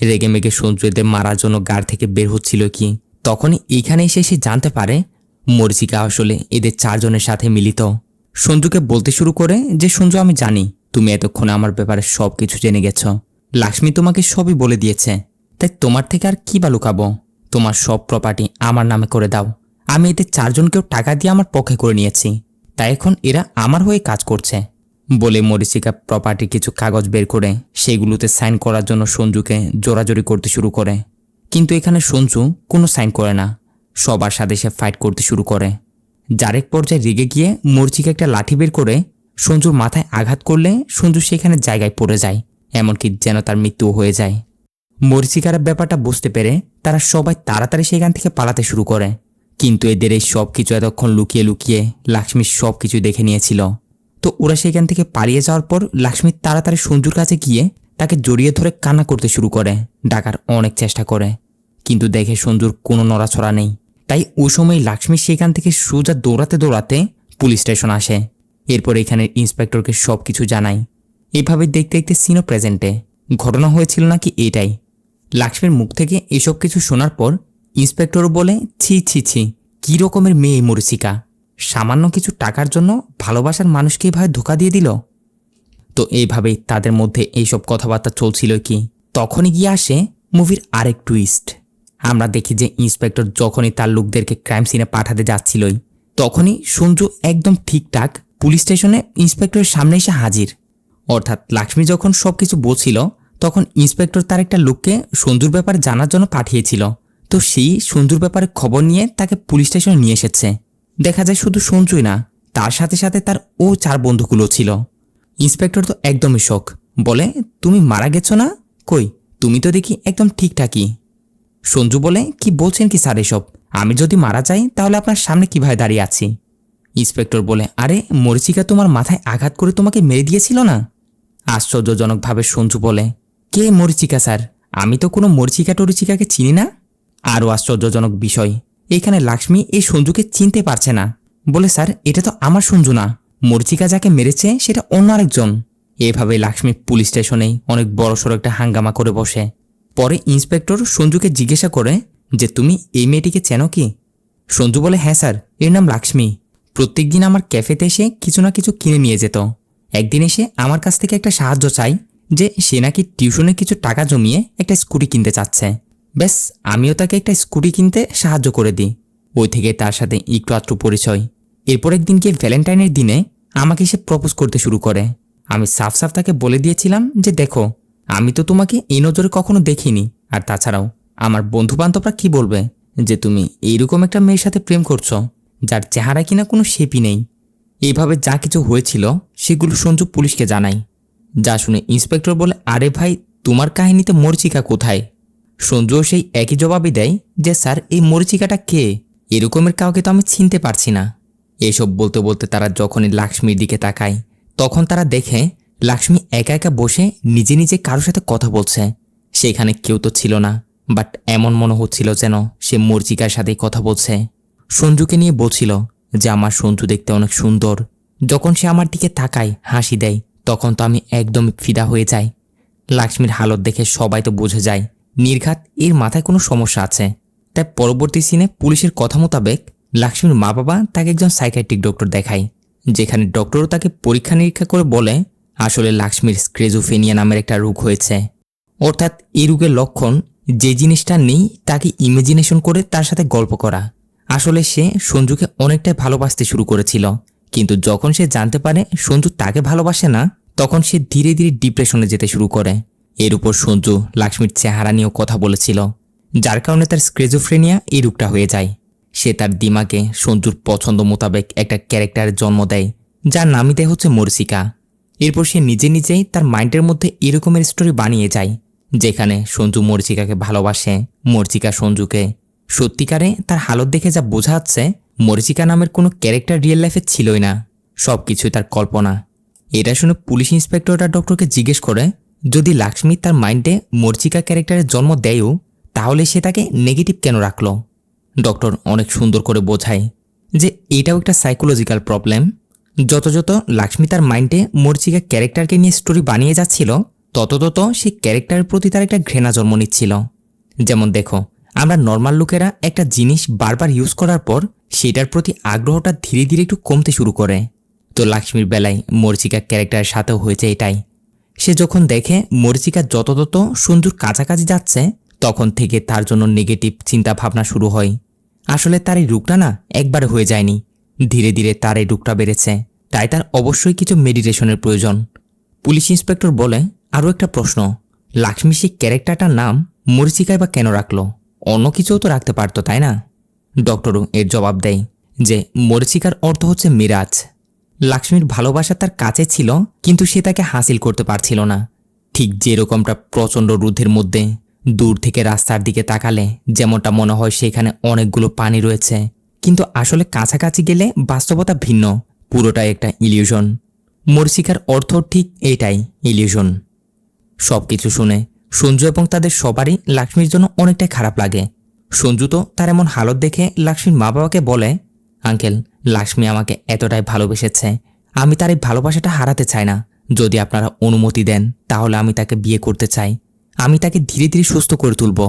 রেগে মেগে সঞ্জু এদের মারার জন্য গাড়ি থেকে বের হচ্ছিল কি তখনই এইখানে এসে সে জানতে পারে মরিচিকা আসলে এদের 4 জনের সাথে মিলিত। সঞ্জুকে বলতে শুরু করে যে সঞ্জু, আমি জানি তুমি এতক্ষণে আমার ব্যাপারে সব কিছু জেনে গেছ। লাক্ষ্মী তোমাকে সবই বলে দিয়েছে, তাই তোমার থেকে আর কি বা লুকাবো। তোমার সব প্রপার্টি আমার নামে করে দাও। আমি এদের 4 জনকেও টাকা দিয়ে আমার পক্ষে করে নিয়েছি, তাই এখন এরা আমার হয়ে কাজ করছে বলে মরিচিকা প্রপার্টি কিছু কাগজ বের করে সেগুলোতে সাইন করার জন্য সঞ্জুকে জোরাজোরি করতে শুরু করে। কিন্তু এখানে সঞ্জু কোনো সাইন করে না, সবার সাথে সে ফাইট করতে শুরু করে। যার এক পর্যায়ে রেগে গিয়ে মরিচিকা একটা লাঠি বের করে সঞ্জুর মাথায় আঘাত করলে সঞ্জু সেখানে জায়গায় পড়ে যায়, এমনকি যেন তার মৃত্যু হয়ে যায়। মরিচিকার ব্যাপারটা বুঝতে পেরে তারা সবাই তাড়াতাড়ি সেখান থেকে পালাতে শুরু করে। কিন্তু এদের এই সব কিছু এতক্ষণ লুকিয়ে লুকিয়ে লাক্ষ্মী সব কিছু দেখে নিয়েছিল। তো ওরা সেখান থেকে পালিয়ে যাওয়ার পর লাক্ষ্মী তাড়াতাড়ি সঞ্জুর কাছে গিয়ে তাকে জড়িয়ে ধরে কান্না করতে শুরু করে, ডাকার অনেক চেষ্টা করে, কিন্তু দেখে সঞ্জুর কোনো নড়াছড়া নেই। তাই ওই সময় লাক্ষ্মী সেখান থেকে সোজা দৌড়াতে দৌড়াতে পুলিশ স্টেশন আসে। এরপর এখানের ইন্সপেক্টরকে সব কিছু জানায়। এইভাবে দেখতে দেখতে সিনও প্রেজেন্টে। ঘটনা হয়েছিল নাকি এটাই। লাক্ষ্মীর মুখ থেকে এসব কিছু শোনার পর ইন্সপেক্টর বলে, ছি ছি ছি, কী রকমের মেয়ে এই মরিচিকা, সামান্য কিছু টাকার জন্য ভালোবাসার মানুষকে এভাবে ধোঁকা দিয়ে দিল। তো এইভাবেই তাদের মধ্যে এইসব কথাবার্তা চলছিল কি তখনই গিয়ে আসে মুভির আরেক টুইস্ট। আমরা দেখি যে ইন্সপেক্টর যখনই তার লোকদেরকে ক্রাইম সিনে পাঠাতে যাচ্ছিলই তখনই সঞ্জু একদম ঠিকঠাক পুলিশ স্টেশনে ইন্সপেক্টরের সামনে এসে হাজির। অর্থাৎ লাক্ষ্মী যখন সব কিছু বলছিল তখন ইন্সপেক্টর তার একটা লোককে সঞ্জুর ব্যাপারে জানার জন্য পাঠিয়েছিল। তো সেই সঞ্জুর ব্যাপারে খবর নিয়ে তাকে পুলিশ স্টেশনে নিয়ে এসেছে। দেখা যায় শুধু সঞ্জুই না, তার সাথে সাথে তার ও 4 বন্ধুগুলো ছিল। ইন্সপেক্টর তো একদমই শক, বলে, তুমি মারা গেছো না? কই, তুমি তো দেখি একদম ঠিকঠাকই। সঞ্জু বলে, কি বলছেন কি স্যার এসব? আমি যদি মারা যাই তাহলে আপনার সামনে কিভাবে দাঁড়িয়ে আছি? ইন্সপেক্টর বলে, আরে মরিচিকা তোমার মাথায় আঘাত করে তোমাকে মেরে দিয়েছিল না? আশ্চর্যজনকভাবে সঞ্জু বলে, কে মরিচিকা স্যার? আমি তো কোনো মরিচিকা টরিচিকাকে চিনি না। আরও আশ্চর্যজনক বিষয়, এখানে লাক্ষ্মী এই সঞ্জুকে চিনতে পারছে না, বলে, স্যার এটা তো আমার সঞ্জু না, মরিচিকা যাকে মেরেছে সেটা অন্য আরেকজন। এভাবে লাক্ষ্মী পুলিশ স্টেশনেই অনেক বড়সড় একটা হাঙ্গামা করে বসে। পরে ইন্সপেক্টর সঞ্জুকে জিজ্ঞাসা করে যে, তুমি এই মেয়েটিকে চেনো কি? সঞ্জু বলে, হ্যাঁ স্যার, এর নাম লাক্ষ্মী। প্রত্যেকদিন আমার ক্যাফেতে এসে কিছু না কিছু কিনে নিয়ে যেত। একদিন এসে আমার কাছ থেকে একটা সাহায্য চাই, যে সে নাকি টিউশনে কিছু টাকা জমিয়ে একটা স্কুটি কিনতে চাচ্ছে। ব্যাস, আমিও তাকে একটা স্কুটি কিনতে সাহায্য করে দিই। ওই থেকে তার সাথে একটু আধটু পরিচয়। এরপর একদিন গিয়ে ভ্যালেন্টাইনের দিনে আমাকে সে প্রপোজ করতে শুরু করে। আমি সাফ সাফ তাকে বলে দিয়েছিলাম যে, দেখো, আমি তো তোমাকে এই নজরে কখনো দেখিনি, আর তাছাড়াও আমার বন্ধু বান্ধবরা কি বলবে যে তুমি এইরকম একটা মেয়ের সাথে প্রেম করছো যার চেহারা কিনা কোনো শেপই নেই। এইভাবে যা কিছু হয়েছিল সেগুলো সঞ্জু পুলিশকে জানায়। যা শুনে ইন্সপেক্টর বলে, আরে ভাই, তোমার কাহিনীতে মরিচিকা কোথায়? সঞ্জুও সেই একই জবাবই দেয় যে, স্যার এই মরিচিকাটা কে? এরকমের কাউকে তো আমি চিনতে পারছি না। এসব বলতে বলতে তারা যখনই লাক্ষ্মীর দিকে তাকায় তখন তারা দেখে লাক্ষ্মী একা একা বসে নিজে নিজে কারোর সাথে কথা বলছে। সেখানে কেউ তো ছিল না, বাট এমন মনে হচ্ছিল যেন সে মরিচিকার সাথেই কথা বলছে। সঞ্জুকে নিয়ে বলছিল যে, আমার সঞ্জু দেখতে অনেক সুন্দর। যখন সে আমার দিকে তাকায়, হাসি দেয়, তখন তো আমি একদমই ফিদা হয়ে যাই। লাক্ষ্মীর হালত দেখে সবাই তো বুঝে যায় নির্ঘাত এর মাথায় কোনো সমস্যা আছে। তাই পরবর্তী সিনে পুলিশের কথা মোতাবেক লাক্ষ্মীর মা বাবা তাকে একজন সাইকিয়াট্রিক ডক্টর দেখায়, যেখানে ডক্টরও তাকে পরীক্ষা নিরীক্ষা করে বলে, আসলে লাক্ষ্মীর স্ক্রেজোফেনিয়া নামের একটা রোগ হয়েছে। অর্থাৎ এই রোগের লক্ষণ যে জিনিসটা নেই তাকে ইমাজিনেশন করে তার সাথে গল্প করা। আসলে সে সঞ্জুকে অনেকটাই ভালোবাসতে শুরু করেছিল, কিন্তু যখন সে জানতে পারে সঞ্জু তাকে ভালোবাসে না, তখন সে ধীরে ধীরে ডিপ্রেশনে যেতে শুরু করে। এর উপর সঞ্জু লাক্ষ্মীর চেহারা নিয়েও কথা বলেছিল, যার কারণে তার স্ক্রেজোফ্রেনিয়া এই রোগটা হয়ে যায়। সে তার দিমাগে সঞ্জুর পছন্দ মোতাবেক একটা ক্যারেক্টারের জন্ম দেয়, যার নামই দেয় হচ্ছে মরিচিকা। এরপর সে নিজে নিজেই তার মাইন্ডের মধ্যে এরকমের স্টোরি বানিয়ে যায়, যেখানে সঞ্জু মরিচিকাকে ভালোবাসে, মরিচিকা সঞ্জুকে। সত্যিকারে তার হালত দেখে যা বোঝা যাচ্ছে, মরিচিকা নামের কোনো ক্যারেক্টার রিয়েল লাইফে ছিলই না, সবকিছুই তার কল্পনা। এটা শুনে পুলিশ ইন্সপেক্টররা ডক্টরকে জিজ্ঞেস করে, যদি লাক্ষ্মী তার মাইন্ডে মরিচিকা ক্যারেক্টারের জন্ম দেয়ও, তাহলে সে তাকে নেগেটিভ কেন রাখলো? ডক্টর অনেক সুন্দর করে বোঝায় যে এটাও একটা সাইকোলজিক্যাল প্রবলেম। যত যত লাক্ষ্মী তার মাইন্ডে মরিচিকা ক্যারেক্টারকে নিয়ে স্টোরি বানিয়ে যাচ্ছিল, তত তত সেই ক্যারেক্টারের প্রতি তার একটা ঘৃণা জন্ম নিচ্ছিল। যেমন দেখো, আমরা নর্মাল লোকেরা একটা জিনিস বারবার ইউজ করার পর সেটার প্রতি আগ্রহটা ধীরে ধীরে একটু কমতে শুরু করে। তো লাক্ষ্মীর বেলায় মরিচিকা ক্যারেক্টারের সাথেও হয়েছে এটাই। সে যখন দেখে মরিচিকা যত তত সঞ্জুর কাছাকাছি যাচ্ছে, তখন থেকে তার জন্য নেগেটিভ চিন্তা ভাবনা শুরু হয়। আসলে তার এই রোগটা না একবারে হয়ে যায়নি, ধীরে ধীরে তার এই রোগটা বেড়েছে, তাই তার অবশ্যই কিছু মেডিটেশনের প্রয়োজন। পুলিশ ইন্সপেক্টর বলে, আরও একটা প্রশ্ন, লাক্ষ্মী সেই ক্যারেক্টারটার নাম মরিচিকায় বা কেন রাখলো? অন্য কিছুও তো রাখতে পারতো, তাই না? ডক্টরও এর জবাব দেয় যে মরিচিকার অর্থ হচ্ছে মিরাজ। লাক্ষ্মীর ভালোবাসা তার কাছে ছিল, কিন্তু সে তাকে হাসিল করতে পারছিল না। ঠিক যেরকমটা প্রচণ্ড রোদের মধ্যে দূর থেকে রাস্তার দিকে তাকালে যেমনটা মনে হয় সেখানে অনেকগুলো পানি রয়েছে, কিন্তু আসলে কাছাকাছি গেলে বাস্তবতা ভিন্ন, পুরোটাই একটা ইলিউশন। মরিচিকার অর্থ ঠিক এটাই, ইলিউশন। সব কিছু শুনে সঞ্জু এবং তাদের সবারই লাক্ষ্মীর জন্য অনেকটাই খারাপ লাগে। সঞ্জু তো তার এমন হালত দেখে লাক্ষ্মীর মা বাবাকে বলে, আঙ্কেল, লাক্ষ্মী আমাকে এতটাই ভালোবেসেছে, আমি তার এই ভালোবাসাটা হারাতে চাই না। যদি আপনারা অনুমতি দেন তাহলে আমি তাকে বিয়ে করতে চাই, আমি তাকে ধীরে ধীরে সুস্থ করে তুলব।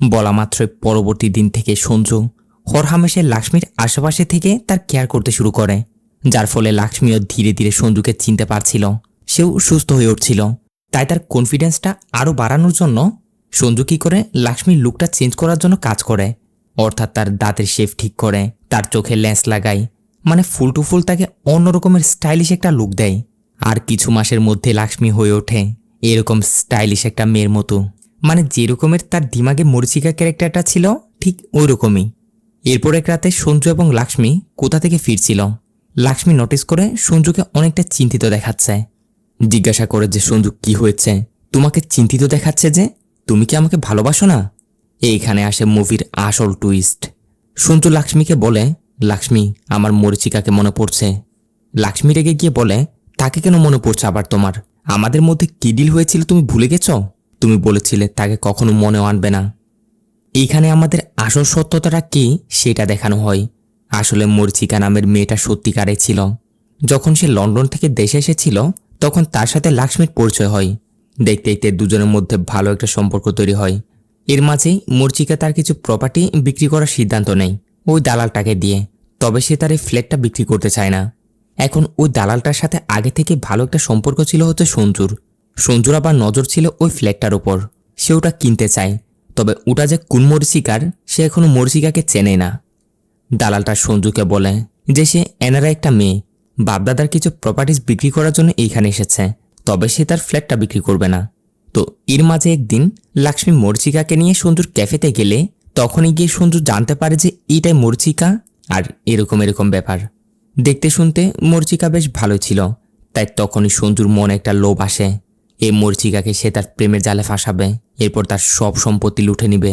বলা মাত্রই পরবর্তী দিন থেকে সঞ্জু হরহামেশে লাক্ষ্মীর আশেপাশে থেকে তার কেয়ার করতে শুরু করে, যার ফলে লাক্ষ্মীও ধীরে ধীরে সঞ্জুকে চিনতে পারছিল, সেও সুস্থ হয়ে উঠছিল। তাই তার কনফিডেন্সটা আরও বাড়ানোর জন্য সঞ্জু কী করে, লাক্ষ্মীর লুকটা চেঞ্জ করার জন্য কাজ করে। অর্থাৎ তার দাঁতের শেপ ঠিক করে, তার চোখে লেন্স লাগায়, মানে ফুল টু ফুল তাকে অন্যরকমের স্টাইলিশ একটা লুক দেয়। আর কিছু মাসের মধ্যে লাক্ষ্মী হয়ে ওঠে এরকম স্টাইলিশ একটা মেয়ের মতো, মানে যেরকমের তার দিমাগে মরিচিকা ক্যারেক্টারটা ছিল ঠিক ওই রকমই। এরপর এক রাতে সঞ্জু এবং লাক্ষ্মী কোথা থেকে ফিরছিল। লাক্ষ্মী নোটিস করে সঞ্জুকে অনেকটা চিন্তিত দেখাচ্ছে। জিজ্ঞাসা করে যে, সঞ্জু কি হয়েছে, তোমাকে চিন্তিত দেখাচ্ছে যে? তুমি কি আমাকে ভালোবাসো না? এইখানে আসে মুভির আসল টুইস্ট। সঞ্জু লাক্ষ্মীকে বলে, লাক্ষ্মী, আমার মরিচিকাকে মনে পড়ছে। লাক্ষ্মী রেগে গিয়ে বলে, তাকে কেন মনে পড়ছে আবার তোমার? আমাদের মধ্যে কি ডিল হয়েছিল তুমি ভুলে গেছ? তুমি বলেছিলে তাকে কখনো মনেও আনবে না। এইখানে আমাদের আসল সত্যতাটা কি সেটা দেখানো হয়। আসলে মরিচিকা নামের মেয়েটা সত্যিকারে ছিল। যখন সে লন্ডন থেকে দেশে এসেছিল, তখন তার সাথে লাক্ষ্মীর পরিচয় হয়। দেখতে দেখতে দুজনের মধ্যে ভালো একটা সম্পর্ক তৈরি হয়। এর মাঝেই মরিচিকা তার কিছু প্রপার্টি বিক্রি করার সিদ্ধান্ত নেয় ওই দালালটাকে দিয়ে। তবে সে তার এই ফ্ল্যাটটা বিক্রি করতে চায় না। এখন ওই দালালটার সাথে আগে থেকে ভালো একটা সম্পর্ক ছিল হচ্ছে সঞ্জুর আবার নজর ছিল ওই ফ্ল্যাটটার উপর। সে ওটা কিনতে চায়, তবে ওটা যে কোন মরিচিকার সে এখনো মরিচিকাকে চেনে না। দালালটা সঞ্জুকে বলে যে সে এনারা একটা মেয়ে, বাপদাদার কিছু প্রপার্টিজ বিক্রি করার জন্য এইখানে এসেছে, তবে সে তার ফ্ল্যাটটা বিক্রি করবে না। তো এর মাঝে একদিন লাক্ষ্মী মরিচিকাকে নিয়ে সঞ্জুর ক্যাফেতে গেলে তখনই গিয়ে সঞ্জু জানতে পারে যে এইটাই মরিচিকা আর এরকম ব্যাপার। দেখতে শুনতে মরিচিকা বেশ ভালো ছিল, তাই তখনই সঞ্জুর মনে একটা লোভ আসে। এই মরিচিকাকে সে তার প্রেমের জালে ফাঁসাবে, এরপর তার সব সম্পত্তি লুটে নিবে।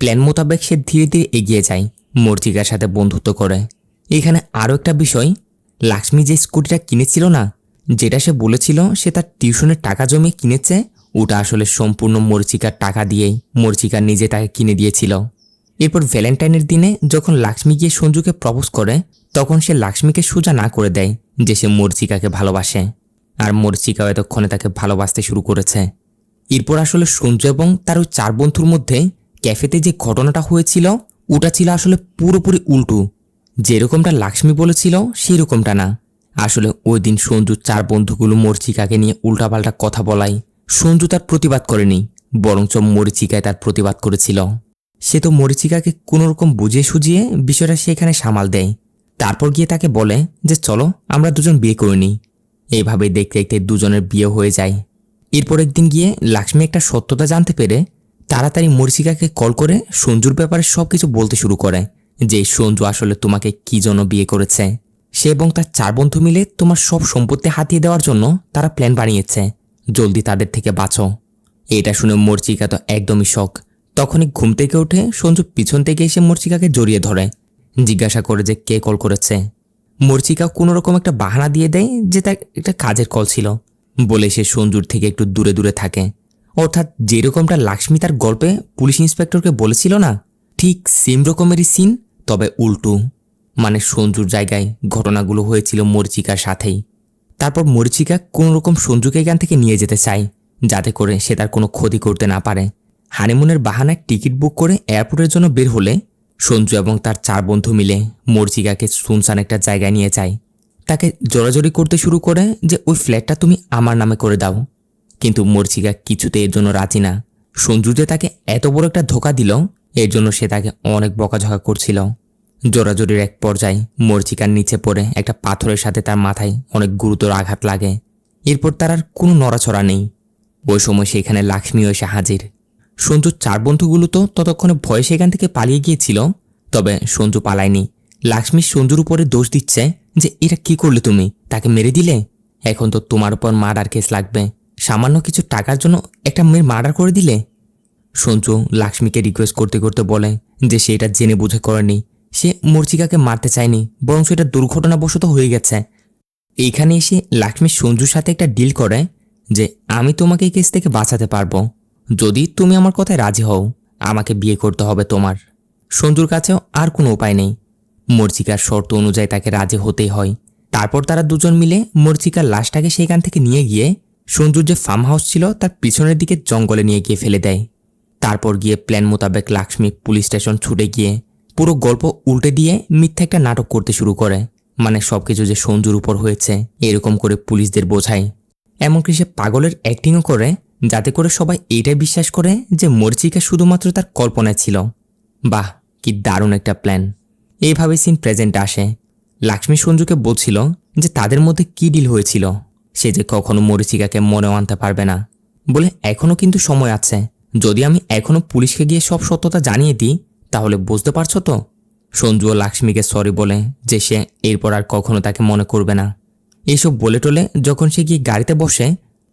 প্ল্যান মোতাবেক সে ধীরে ধীরে এগিয়ে যায়, মরিচিকার সাথে বন্ধুত্ব করে। এখানে আরও একটা বিষয়, লাক্ষ্মী যে স্কুটিটা কিনেছিল না, যেটা সে বলেছিল সে তার টিউশনের টাকা জমিয়ে কিনেছে, ওটা আসলে সম্পূর্ণ মরিচিকার টাকা দিয়েই মরিচিকা নিজে তাকে কিনে দিয়েছিল। এরপর ভ্যালেন্টাইনের দিনে যখন লাক্ষ্মী গিয়ে সঞ্জুকে প্রপোজ করে, তখন সে লাক্ষ্মীকে সোজা না করে দেয় যে সে মরিচিকাকে ভালোবাসে, আর মরিচিকাও এতক্ষণে তাকে ভালোবাসতে শুরু করেছে। এরপর আসলে সঞ্জু এবং তার ওই 4 বন্ধুর মধ্যে ক্যাফেতে যে ঘটনাটা হয়েছিল ওটা ছিল আসলে পুরোপুরি উল্টো। যেরকমটা লাক্ষ্মী বলেছিল সেই রকমটা না। আসলে ওই দিন সঞ্জু 4 বন্ধুগুলো মরিচিকাকে নিয়ে উল্টাপাল্টা কথা বলায় সঞ্জু তার প্রতিবাদ করেনি, বরঞ্চ মরিচিকায় তার প্রতিবাদ করেছিল। সে তো মরিচিকাকে কোনোরকম বুঝিয়ে সুঝিয়ে বিষয়টা সেখানে সামাল দেয়। তারপর গিয়ে তাকে বলে যে চলো আমরা দুজন বিয়ে করে নিই। এইভাবে দেখতে দেখতে দুজনের বিয়ে হয়ে যায়। এরপর একদিন গিয়ে লাক্ষ্মী একটা সত্যতা জানতে পেরে তাড়াতাড়ি মরিচিকাকে কল করে সঞ্জুর ব্যাপারে সবকিছু বলতে শুরু করে, যে সঞ্জু আসলে তোমাকে কি জন্য বিয়ে করেছে। সে এবং তার 4 বন্ধু মিলে তোমার সব সম্পত্তি হাতিয়ে দেওয়ার জন্য তারা প্ল্যান বানিয়েছে। জলদি তাদের থেকে বাঁচো। এটা শুনে মরিচিকা তো একদমই শক। তখনই ঘুম থেকে উঠে সঞ্জু পিছন থেকে এসে মরিচিকাকে জড়িয়ে ধরে, জিজ্ঞাসা করে যে কে কল করেছে। মরিচিকা কোনোরকম একটা বাহানা দিয়ে দেয় যে তার একটা কাজের কল ছিল, বলে সে সঞ্জুর থেকে একটু দূরে দূরে থাকে। অর্থাৎ যেরকমটা লাক্ষ্মী তার গল্পে পুলিশ ইন্সপেক্টরকে বলেছিল না, ঠিক সেম রকমেরই সিন, তবে উল্টো। মানে সঞ্জুর জায়গায় ঘটনাগুলো হয়েছিল মরিচিকার সাথেই। তারপর মরিচিকা কোনোরকম সঞ্জুকে এখান থেকে নিয়ে যেতে চায়, যাতে করে সে তার কোনো ক্ষতি করতে না পারে। হানিমুনের বাহানায় টিকিট বুক করে এয়ারপোর্টের জন্য বের হলে সঞ্জু এবং তার 4 বন্ধু মিলে মরিচিকাকে শুনশান একটা জায়গায় নিয়ে যায়। তাকে জোরাজোরি করতে শুরু করে যে ওই ফ্ল্যাটটা তুমি আমার নামে করে দাও। কিন্তু মরিচিকা কিছুতে এর জন্য রাজি না। সঞ্জু যে তাকে এত বড় একটা ধোকা দিল, এর জন্য সে তাকে অনেক বকাঝকা করছিল। জোরাজোরির এক পর্যায়ে মরিচিকার নিচে পড়ে একটা পাথরের সাথে তার মাথায় অনেক গুরুতর আঘাত লাগে। এরপর তার আর কোনো নড়াচড়া নেই। ওই সময় সেখানে লাক্ষ্মীও এসে হাজির। সঞ্জুর 4 বন্ধুগুলো তো ততক্ষণে ভয়ে সেখান থেকে পালিয়ে গিয়েছিল, তবে সঞ্জু পালায়নি। লাক্ষ্মী সঞ্জুর উপরে দোষ দিচ্ছে যে এটা কি করলে, তুমি তাকে মেরে দিলে, এখন তো তোমার উপর মার্ডার কেস লাগবে, সামান্য কিছু টাকার জন্য একটা মেয়ের মার্ডার করে দিলে। সঞ্জু লাক্ষ্মীকে রিকোয়েস্ট করতে করতে বলে যে সে এটা জেনে বুঝে করেনি, সে মরিচিকাকে মারতে চায়নি, বরং সেটা দুর্ঘটনাবশত হয়ে গেছে। এইখানে এসে লাক্ষ্মী সঞ্জুর সাথে একটা ডিল করে যে আমি তোমাকে এই কেস থেকে বাঁচাতে পারবো, যদি তুমি আমার কথায় রাজি হও। আমাকে বিয়ে করতে হবে তোমার। সঞ্জুর কাছেও আর কোনো উপায় নেই, মরিচিকার শর্ত অনুযায়ী তাকে রাজি হতেই হয়। তারপর তারা দুজন মিলে মরিচিকার লাশটাকে সেখান থেকে নিয়ে গিয়ে সঞ্জুর যে ফার্ম হাউস ছিল তার পিছনের দিকে জঙ্গলে নিয়ে গিয়ে ফেলে দেয়। তারপর গিয়ে প্ল্যান মোতাবেক লাক্ষ্মী পুলিশ স্টেশন ছুটে গিয়ে পুরো গল্প উল্টে দিয়ে মিথ্যা একটা নাটক করতে শুরু করে। মানে সবকিছু যে সঞ্জুর উপর হয়েছে এরকম করে পুলিশদের বোঝায়। এমনকি সে পাগলের অ্যাক্টিংও করে, যাতে করে সবাই এইটাই বিশ্বাস করে যে মরিচিকা শুধুমাত্র তার কল্পনায় ছিল। বাহ, কি দারুণ একটা প্ল্যান। এইভাবে সিন প্রেজেন্টে আসে। লাক্ষ্মী সঞ্জুকে বলছিল যে তাদের মধ্যে কি ডিল হয়েছিল, সে যে কখনো মরিচিকাকে মনেও আনতে পারবে না, বলে এখনও কিন্তু সময় আছে। যদি আমি এখনও পুলিশকে গিয়ে সব সত্যতা জানিয়ে দিই তাহলে বুঝতে পারছো তো। সঞ্জু ও লাক্ষ্মীকে সরি বলে যে সে এরপর আর কখনো তাকে মনে করবে না। এইসব বলে টলে যখন সে গিয়ে গাড়িতে বসে,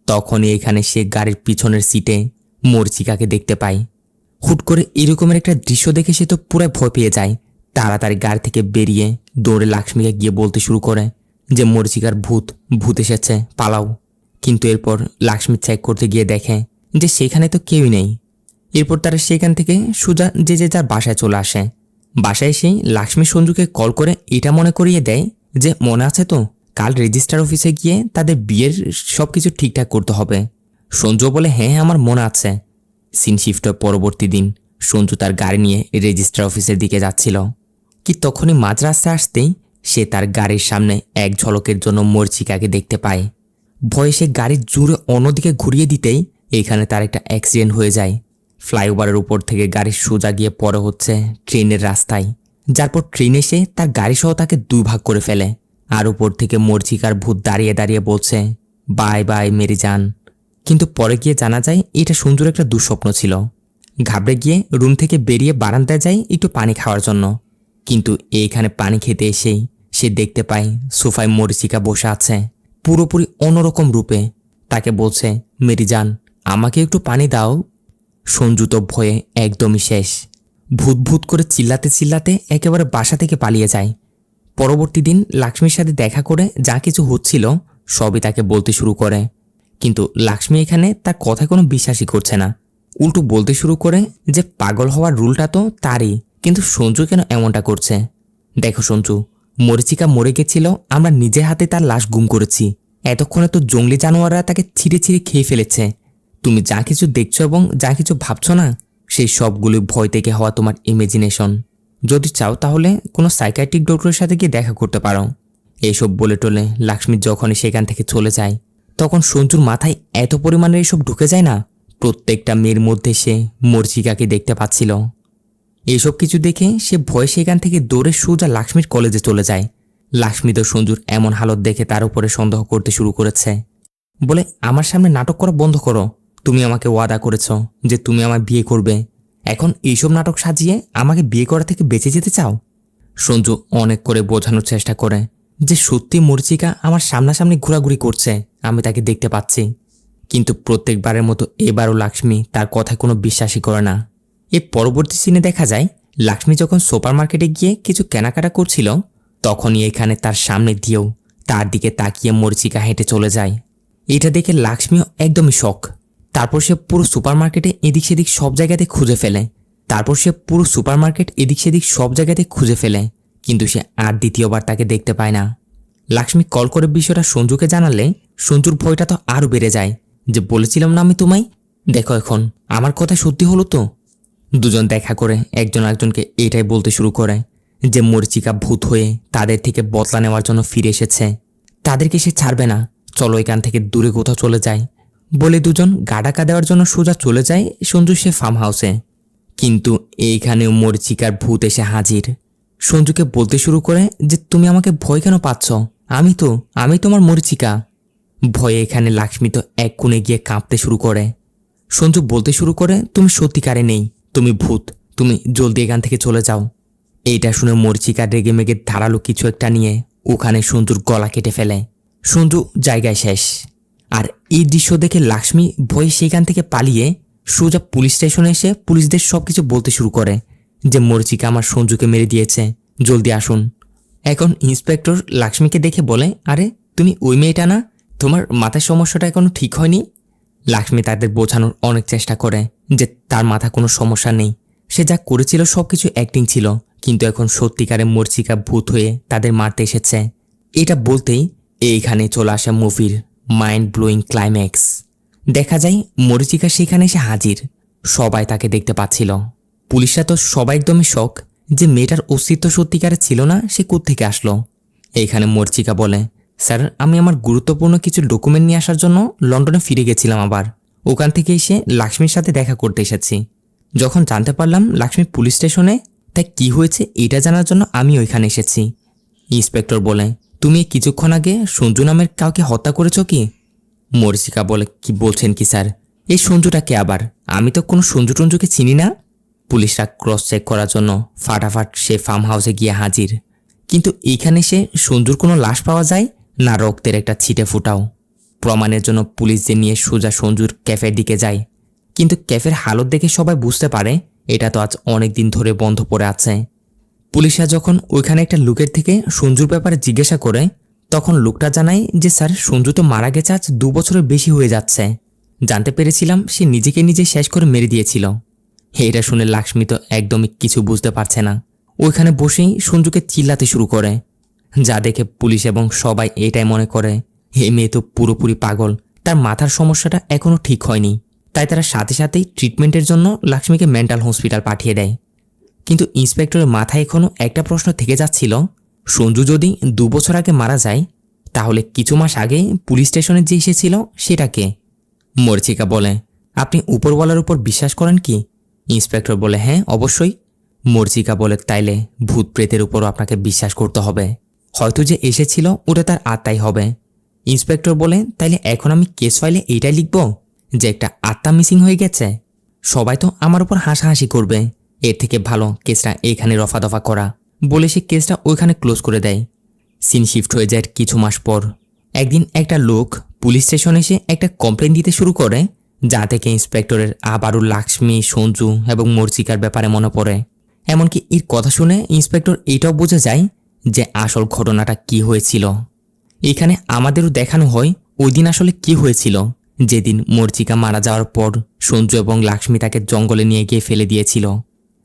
তখনই এখানে সে গাড়ির পিছনের সিটে মরিচিকাকে দেখতে পায়। হুট করে এরকমের একটা দৃশ্য দেখে সে তো পুরো ভয় পেয়ে যায়। তাড়াতাড়ি গাড়ি থেকে বেরিয়ে দৌড়ে লাক্ষ্মীকে গিয়ে বলতে শুরু করে যে মরিচিকার ভূত এসেছে, পালাও। কিন্তু এরপর লাক্ষ্মী চেক করতে গিয়ে দেখে যে সেখানে তো কেউই নেই। এরপর তারা সেখান থেকে সোজা যে যার বাসায় চলে আসে। বাসায় এসেই লাক্ষ্মী সঞ্জুকে কল করে এটা মনে করিয়ে দেয় যে মনে আছে তো, কাল রেজিস্ট্রার অফিসে গিয়ে তাদের বিয়ের সবকিছু ঠিকঠাক করতে হবে। সঞ্জু বলে হ্যাঁ আমার মনে আছে। সিন শিফটের পরবর্তী দিন সঞ্জু তার গাড়ি নিয়ে রেজিস্ট্রার অফিসের দিকে যাচ্ছিল। কি তখনই মাঝ রাস্তায় আসতেই সে তার গাড়ির সামনে এক ঝলকের জন্য মরিচিকাকে দেখতে পায়। ভয়ে সে গাড়ির জোরে অন্যদিকে ঘুরিয়ে দিতেই এখানে তার একটা অ্যাক্সিডেন্ট হয়ে যায়। ফ্লাইওভারের উপর থেকে গাড়ি সোজা গিয়ে পড়ে হচ্ছে ট্রেনের রাস্তায়। যারপর ট্রেন এসে তার গাড়ি সহ তাকে 2 ভাগ করে ফেলে। আর উপর থেকে মরিচিকার ভূত দাঁড়িয়ে দাঁড়িয়ে বলছে বাই বাই মেরি জান। কিন্তু পরে গিয়ে জানা যায় এটা সঞ্জুর একটা দুঃস্বপ্ন ছিল। ঘাবড়ে গিয়ে রুম থেকে বেরিয়ে বারান্দায় যায় একটু পানি খাওয়ার জন্য। কিন্তু এইখানে পানি খেতে এসেই সে দেখতে পায় সোফায় মরিচিকা বসে আছে পুরোপুরি অন্যরকম রূপে। তাকে বলছে মেরি জান আমাকে একটু পানি দাও। সঞ্জু তো ভয়ে একদমই শেষ। ভূত ভূত করে চিল্লাতে চিল্লাতে একেবারে বাসা থেকে পালিয়ে যায়। পরবর্তী দিন লাক্ষ্মীর সাথে দেখা করে যা কিছু হচ্ছিল সবই তাকে বলতে শুরু করে। কিন্তু লাক্ষ্মী এখানে তার কথায় কোনো বিশ্বাসই করছে না, উল্টো বলতে শুরু করে যে পাগল হওয়ার রুলটা তো তারই, কিন্তু সঞ্জু কেন এমনটা করছে। দেখো সঞ্জু, মরিচিকা মরে গেছিল, আমরা নিজের হাতে তার লাশ গুম করেছি। এতক্ষণে তো জঙ্গলি জানোয়াররা তাকে ছিঁড়ে ছিঁড়ে খেয়ে ফেলেছে। তুমি যা কিছু দেখছো এবং যা কিছু ভাবছো না, সেই সবগুলো ভয় থেকে হওয়া তোমার ইমাজিনেশন। যদি চাও তাহলে কোনো সাইকিয়াট্রিক ডক্টরের সাথে গিয়ে দেখা করতে পারো। এইসব বলে টলে লাক্ষ্মী যখনই সেখান থেকে চলে যায় তখন সঞ্জুর মাথায় এত পরিমাণে এসব ঢুকে যায় না, প্রত্যেকটা মেয়ের মধ্যে সে মর্জিকাকে দেখতে পাচ্ছিল। এসব কিছু দেখে সে ভয়ে সেখান থেকে দৌড়ে সোজা লাক্ষ্মীর কলেজে চলে যায়। লাক্ষ্মী তো সঞ্জুর এমন হালত দেখে তার উপরে সন্দেহ করতে শুরু করেছে, বলে আমার সামনে নাটক করা বন্ধ করো। তুমি আমাকে ওয়াদা করেছ যে তুমি আমার বিয়ে করবে, এখন এইসব নাটক সাজিয়ে আমাকে বিয়ে করা থেকে বেঁচে যেতে চাও? সঞ্জু অনেক করে বোঝানোর চেষ্টা করে যে সত্যি মর্জিকা আমার সামনাসামনি ঘোরাঘুরি করছে, আমি তাকে দেখতে পাচ্ছি। কিন্তু প্রত্যেকবারের মতো এবারও লাক্ষ্মী তার কথায় কোনো বিশ্বাসই করে না। এর পরবর্তী সিনে দেখা যায় লাক্ষ্মী যখন সুপার মার্কেটে গিয়ে কিছু কেনাকাটা করছিল তখনই এখানে তার সামনে দিয়েও তার দিকে তাকিয়ে মর্জিকা হেঁটে চলে যায়। এটা দেখে লাক্ষ্মীও একদমই শক। তারপর সে পুরো সুপার মার্কেটে এদিক সেদিক সব জায়গাতে খুঁজে ফেলে, কিন্তু সে আর দ্বিতীয়বার তাকে দেখতে পায় না। লাক্ষ্মী কল করে বিষয়টা সঞ্জুকে জানালে সঞ্জুর ভয়টা তো আরও বেড়ে যায়, যে বলেছিলাম না আমি তোমায়, দেখো এখন আমার কথা সত্যি হলো তো। দুজন দেখা করে একজন আরেকজনকে এটাই বলতে শুরু করে যে মরিচিকা ভূত হয়ে তাদের থেকে বদলা নেওয়ার জন্য ফিরে এসেছে, তাদেরকে সে ছাড়বে না, চলো এখান থেকে দূরে কোথাও চলে যায়। বলে দুজন গাডাকা দেওয়ার জন্য সোজা চলে যায় সঞ্জু সে ফার্ম হাউসে। কিন্তু এইখানেও মরিচিকার ভূত এসে হাজির। সঞ্জুকে বলতে শুরু করে যে তুমি আমাকে ভয় কেন পাচ্ছ, আমি তোমার মরিচিকা। ভয়ে এখানে লাক্ষ্মী তো এক কোণে গিয়ে কাঁপতে শুরু করে। সঞ্জু বলতে শুরু করে তুমি সত্যিকারে নেই, তুমি ভূত, তুমি জলদি এখান থেকে চলে যাও। এইটা শুনে মরিচিকা রেগে মেগে ধারালো কিছু একটা নিয়ে ওখানে সঞ্জুর গলা কেটে ফেলে। সঞ্জু জায়গায় শেষ। আর এই দৃশ্য দেখে লাক্ষ্মী ভয়ে সেখান থেকে পালিয়ে সোজা পুলিশ স্টেশনে এসে পুলিশদের সবকিছু বলতে শুরু করে যে মরিচিকা আমার সঞ্জুকে মেরে দিয়েছে, জলদি আসুন। এখন ইন্সপেক্টর লাক্ষ্মীকে দেখে বলে, আরে তুমি ওই মেয়েটা না, তোমার মাথার সমস্যাটা এখনো ঠিক হয়নি। লাক্ষ্মী তাদের বোঝানোর অনেক চেষ্টা করে যে তার মাথা কোনো সমস্যা নেই, সে যা করেছিল সবকিছু অ্যাক্টিং ছিল, কিন্তু এখন সত্যিকারে মরিচিকা ভূত হয়ে তাদের মারতে এসেছে। এটা বলতেই এইখানে চলে আসে মুভির মাইন্ড ব্লোয়িং ক্লাইম্যাক্স। দেখা যায় মরিচিকা সেখানে এসে হাজির, সবাই তাকে দেখতে পাচ্ছিল। পুলিশরা তো সবাই একদমই শক যে মেয়েটার অস্তিত্ব সত্যিকারে ছিল না, সে কোত্থেকে আসলো। এইখানে মরিচিকা বলে, স্যার আমি আমার গুরুত্বপূর্ণ কিছু ডকুমেন্ট নিয়ে আসার জন্য লন্ডনে ফিরে গেছিলাম, আবার ওখান থেকে এসে লাক্ষ্মীর সাথে দেখা করতে এসেছি। যখন জানতে পারলাম লাক্ষ্মী পুলিশ স্টেশনে, তাই কি হয়েছে এটা জানার জন্য আমি ওইখানে এসেছি। ইন্সপেক্টর বলে, তুমি কিছুক্ষণ আগে সঞ্জু নামের কাউকে হত্যা করেছ কি? মরিচিকা বলে, কি বলছেন কি স্যার, এই সঞ্জুটা কে আবার? আমি তো কোনো সঞ্জু টঞ্জুকে চিনি না। পুলিশরা ক্রস চেক করার জন্য ফাটাফাট সে ফার্ম হাউসে গিয়ে হাজির, কিন্তু এইখানে সে সঞ্জুর কোনো লাশ পাওয়া যায় না, রক্তের একটা ছিটে ফুটাও। প্রমাণের জন্য পুলিশদের নিয়ে সোজা সঞ্জুর ক্যাফের দিকে যায়, কিন্তু ক্যাফের হালত দেখে সবাই বুঝতে পারে এটা তো আজ অনেক দিন ধরে বন্ধ পড়ে আছে। পুলিশরা যখন ওইখানে একটা লোকের থেকে সঞ্জুর ব্যাপারে জিজ্ঞাসা করে তখন লোকটা জানায় যে স্যার সঞ্জু তো মারা গেছে আজ 2 বছরের বেশি হয়ে যাচ্ছে, জানতে পেরেছিলাম সে নিজেকে নিজে শেষ করে মেরে দিয়েছিল। এটা শুনে লাক্ষ্মী তো একদমই কিছু বুঝতে পারছে না, ওইখানে বসেই সঞ্জুকে চিল্লাতে শুরু করে, যা দেখে পুলিশ এবং সবাই এটাই মনে করে এই মেয়ে তো পুরোপুরি পাগল, তার মাথার সমস্যাটা এখনও ঠিক হয়নি। তাই তারা সাথে সাথেই ট্রিটমেন্টের জন্য লাক্ষ্মীকে মেন্টাল হসপিটাল পাঠিয়ে দেয়। কিন্তু ইন্সপেক্টরের মাথায় এখনও একটা প্রশ্ন থেকে যাচ্ছিল, সঞ্জু যদি 2 বছর আগে মারা যায় তাহলে কিছু মাস আগে পুলিশ স্টেশনে যে এসেছিল সেটা কে? মরিচিকা বলে, আপনি উপরওয়ালার উপর বিশ্বাস করেন কি? ইন্সপেক্টর বলে, হ্যাঁ অবশ্যই। মরিচিকা বলে, তাইলে ভূত প্রেতের উপরও আপনাকে বিশ্বাস করতে হবে, হয়তো যে এসেছিল ওটা তার আত্মাই হবে। ইন্সপেক্টর বলে, তাইলে এখন আমি কেস ফাইলে এইটাই লিখব যে একটা আত্মা মিসিং হয়ে গেছে? সবাই তো আমার উপর হাসাহাসি করবে, এর থেকে ভালো কেসটা এখানে রফা দফা করা। বলে সে কেসটা ওইখানে ক্লোজ করে দেয়। সিন শিফট হয়ে যায় কিছু মাস পর। একদিন একটা লোক পুলিশ স্টেশনে এসে একটা কমপ্লেন দিতে শুরু করে, যা থেকে ইন্সপেক্টরের আবারও লাক্ষ্মী, সঞ্জু এবং মরিচিকার ব্যাপারে মনে পড়ে। এমনকি এর কথা শুনে ইন্সপেক্টর এটাও বোঝা যায় যে আসল ঘটনাটা কি হয়েছিল। এখানে আমাদেরও দেখানো হয় ওই দিন আসলে কি হয়েছিল, যেদিন মরিচিকা মারা যাওয়ার পর সঞ্জু এবং লাক্ষ্মী তাকে জঙ্গলে নিয়ে গিয়ে ফেলে দিয়েছিল।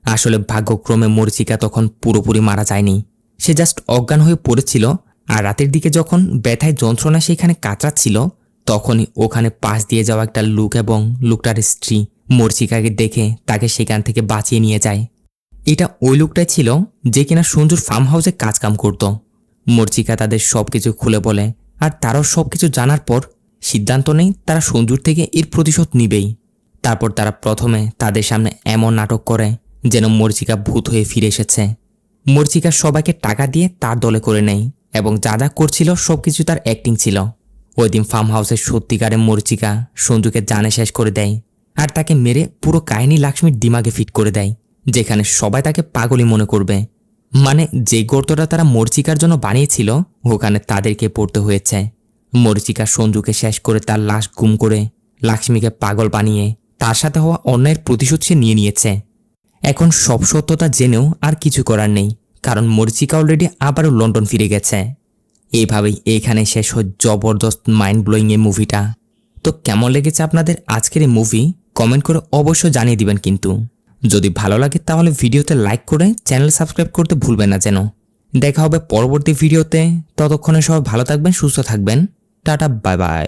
আসলে ভাগ্যক্রমে মরিচিকা তখন পুরোপুরি মারা যায়নি, সে জাস্ট অজ্ঞান হয়ে পড়েছিল। আর রাতের দিকে যখন ব্যথায় যন্ত্রণা সেখানে কাতরাচ্ছিল তখনই ওখানে পাশ দিয়ে যাওয়া একটা লোক এবং লোকটার স্ত্রী মরিচিকাকে দেখে তাকে সেখান থেকে বাঁচিয়ে নিয়ে যায়। এটা ওই লোকটাই ছিল যে কিনা সঞ্জুর ফার্ম হাউসে কাজকাম করত। মর্চিকা তাদের সবকিছু খুলে বলে আর তারাও সবকিছু জানার পর সিদ্ধান্ত নেই তারা সঞ্জুর থেকে এর প্রতিশোধ নিবেই। তারপর তারা প্রথমে তাদের সামনে এমন নাটক করে যেন মর্চিকা ভূত হয়ে ফিরে এসেছে। মর্চিকা সবাইকে টাকা দিয়ে তার দলে করে নেয় এবং যা যা করছিল সবকিছু তার অ্যাক্টিং ছিল। ওই দিন ফার্ম হাউসের সত্যিকারে মর্চিকা সঞ্জুকে জানে শেষ করে দেয় আর তাকে মেরে পুরো কাহিনী লাক্ষ্মীর দিমাগে ফিট করে দেয়, যেখানে সবাই তাকে পাগলই মনে করবে। মানে যে গর্তটা তারা মর্চিকার জন্য বানিয়েছিল ওখানে তাদেরকে পড়তে হয়েছে। মর্চিকা সঞ্জুকে শেষ করে তার লাশ গুম করে লাক্ষ্মীকে পাগল বানিয়ে তার সাথে হওয়া অন্যায়ের প্রতিশোধ সে নিয়ে নিয়েছে। এখন সব সত্যতা জেনেও আর কিছু করার নেই, কারণ মর্চিকা অলরেডি আবারও লন্ডন ফিরে গেছে। এইভাবেই এখানে শেষ হয় জবরদস্ত মাইন্ড ব্লোয়িং এই মুভিটা। তো কেমন লেগেছে আপনাদের আজকের এই মুভি কমেন্ট করে অবশ্যই জানিয়ে দিবেন। কিন্তু যদি ভালো লাগে তাহলে ভিডিওতে লাইক করে চ্যানেল সাবস্ক্রাইব করতে ভুলবেন না যেন। দেখা হবে পরবর্তী ভিডিওতে, ততক্ষণে সবাই ভালো থাকবেন, সুস্থ থাকবেন। Tata, bye bye.